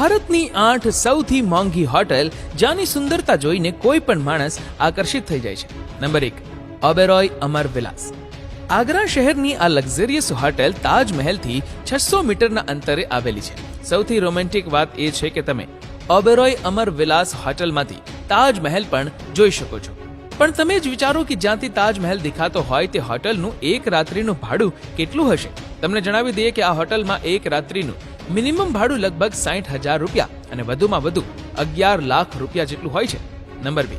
ભારતની 8 સૌથી મોંઘી હોટેલ જ્યાંની સુંદરતા જોઈને કોઈ પણ માણસ આકર્ષિત થઈ જાય છે. નંબર 1, ઓબેરોય અમર વિલાસ. આગ્રા શહેરની આ લક્ઝરિયસ હોટેલ તાજમહેલથી 600 મીટરના અંતરે આવેલી છે. સૌથી રોમેન્ટિક વાત એ છે કે તમે ઓબેરોય અમર વિલાસ હોટલમાંથી તાજમહેલ પણ જોઈ શકો છો. પણ તમે જ વિચારો કે જ્યાંથી તાજમહેલ દેખાતો હોય તે હોટલનું એક રાત્રિનું ભાડું કેટલું હશે. તમને જણાવી દઈએ કે આ હોટલમાં એક રાત્રિનું મિનિમમ ભાડું લગભગ 60,000 રૂપિયા અને વધુમાં વધુ 11 લાખ રૂપિયા જેટલું હોય છે. Number 2,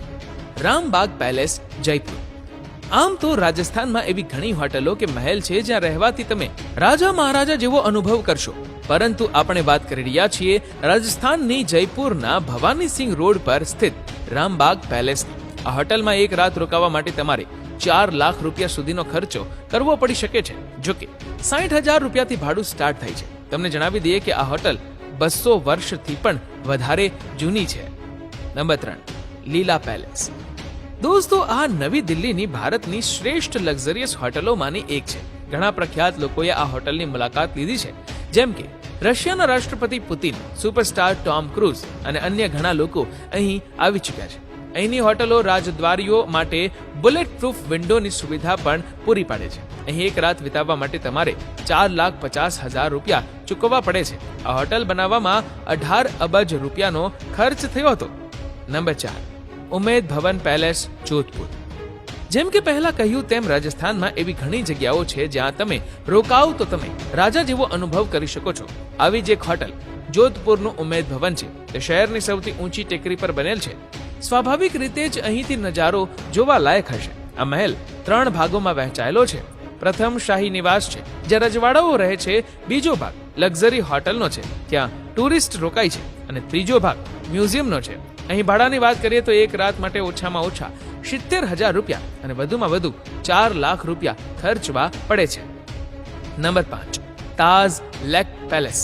Rambagh palace, Jaipur. આમ તો રાજસ્થાનમાં એવી ઘણી હોટલો કે મહેલ છે જ્યાં રહેવાથી તમે રાજા મહારાજા જેવો અનુભવ કરશો, પરંતુ આપણે વાત કરી રહ્યા છીએ રાજસ્થાનની જયપુરના ભવાની સિંહ રોડ પર સ્થિત રામબાગ પેલેસની. આ હોટલમાં એક રાત રોકાવા માટે તમારે 4 લાખ રૂપિયા સુધીનો ખર્ચો કરવો પડી શકે છે. જોકે 60,000 રૂપિયાથી ભાડું સ્ટાર્ટ થાય છે. તમને જણાવી દઈએ કે આ હોટલ 200 વર્ષથી પણ વધારે જૂની છે. નંબર 3, લીલા પેલેસ. દોસ્તો, આ નવી દિલ્હીની ભારતની શ્રેષ્ઠ લક્ઝરિયસ હોટલોમાંની એક છે. ઘણા પ્રખ્યાત લોકોએ આ હોટલની મુલાકાત લીધી છે, જેમ કે રશિયાના રાષ્ટ્રપતિ પુતિન, સુપરસ્ટાર ટોમ ક્રૂઝ અને અન્ય ઘણા લોકો અહીં આવી ચૂક્યા છે. અહીંની હોટલો રાજદ્વારીઓ માટે બુલેટ પ્રૂફ વિન્ડોની સુવિધા પણ પૂરી પાડે છે. અહીં એક રાત વિતાવવા માટે તમારે 4,50,000 રૂપિયા ચૂકવવા પડે છે. આ હોટલ બનાવવામાં 18 અબજ રૂપિયાનો ખર્ચ થયો હતો. નંબર 4, ઉમેદ ભવન પેલેસ, જોધપુર. જેમ કે પહેલા કહ્યું તેમ રાજસ્થાનમાં એવી ઘણી જગ્યાઓ છે જ્યાં તમે રોકાઓ તો તમે રાજા જેવો અનુભવ કરી શકો છો. આવી જ એક હોટલ જોધપુરનું ઉમેદ ભવન છે. તે શહેરની સૌથી ઊંચી ટેકરી પર બનેલ છે. સ્વાભાવિક રીતે જ અહીંથી નજારો જોવા લાયક હશે. આ મહેલ 3 ભાગોમાં વહેંચાયેલો છે. પ્રથમ શાહી નિવાસ છે, જ્યાં રજવાડાઓ રહે છે. બીજો ભાગ લક્ઝરી હોટલનો છે, ત્યાં ટુરિસ્ટ રોકાય છે. અને ત્રીજો ભાગ મ્યુઝિયમનો છે. અહીં ભાડાની વાત કરીએ તો એક રાત માટે ઓછામાં ઓછા 70,000 રૂપિયા અને વધુમાં વધુ 4 લાખ રૂપિયા ખર્ચવા પડે છે. નંબર 5, તાજ લેક પેલેસ.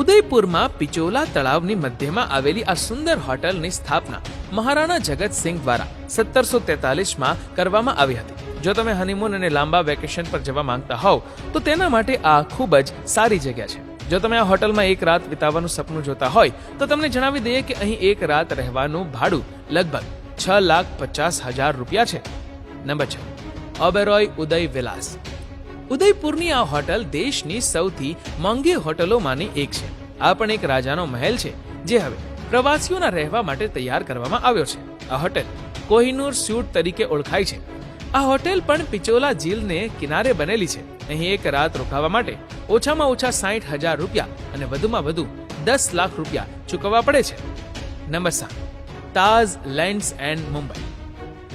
ઉદયપુરમાં પિચોલા તળાવની મધ્યમાં આવેલી આ સુંદર હોટલની સ્થાપના મહારાણા જગતસિંહ દ્વારા 1743માં કરવામાં આવી હતી. જો તમે હનીમૂન અને લાંબા વેકેશન પર જવા માંગતા હોવ તો તેના માટે આ ખૂબ જ સારી જગ્યા છે. જો તમે આ હોટલમાં એક રાત વિતાવવાનું સપનું જોતા હોય તો તમને જણાવી દઈએ કે અહીં એક રાત રહેવાનું ભાડું લગભગ 6,50,000 રૂપિયા છે. નંબર 6, ઓબેરોય ઉદય વિલાસ. ઉદયપુરની આ હોટલ દેશની સૌથી મોંઘી હોટલોમાંની એક છે. આ પણ એક રાજાનો મહેલ છે જે હવે પ્રવાસીઓના રહેવા માટે તૈયાર કરવામાં આવ્યો છે. આ હોટેલ કોહિનૂર સ્યુટ તરીકે ઓળખાય છે. આ હોટેલ પણ પિચોલા ઝીલને કિનારે બનેલી છે. અહીં એક રાત રોકાવા માટે ઓછામાં ઓછા 60,000 રૂપિયા અને વધુમાં વધુ 10 લાખ રૂપિયા ચૂકવવા પડે છે. Number 7, Taj lands and Mumbai.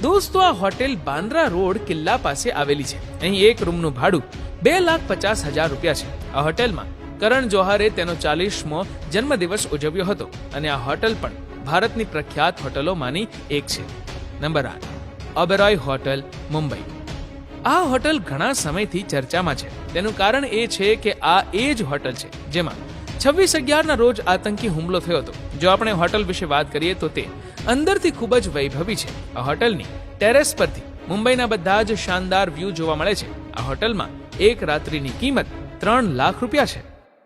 દોસ્તો, આ હોટેલ બાંદ્રા રોડ કિલ્લા પાસે આવેલી છે. અહીં એક રૂમનું ભાડું 2,50,000 રૂપિયા છે. આ હોટેલમાં કરણ જોહરે તેનો 40મો જન્મદિવસ ઉજવ્યો હતો અને આ હોટલ પણ ભારતની પ્રખ્યાત હોટલોમાંની એક છે. Number 8, Oberoi hotel, Mumbai. આ હોટલ ઘણા સમયથી ચર્ચામાં છે. તેનું કારણ એ છે કે આ એ જ હોટલ છે જેમાં 26/11ના રોજ આતંકી હુમલો થયો હતો. જો આપણે હોટલ વિશે વાત કરીએ તો તે અંદરથી ખૂબ જ વૈભવી છે. આ હોટલની ટેરેસ પરથી મુંબઈના બધા જ શાનદાર વ્યૂ જોવા મળે છે. આ હોટલમાં એક રાત્રિની કિંમત 3 લાખ રૂપિયા છે.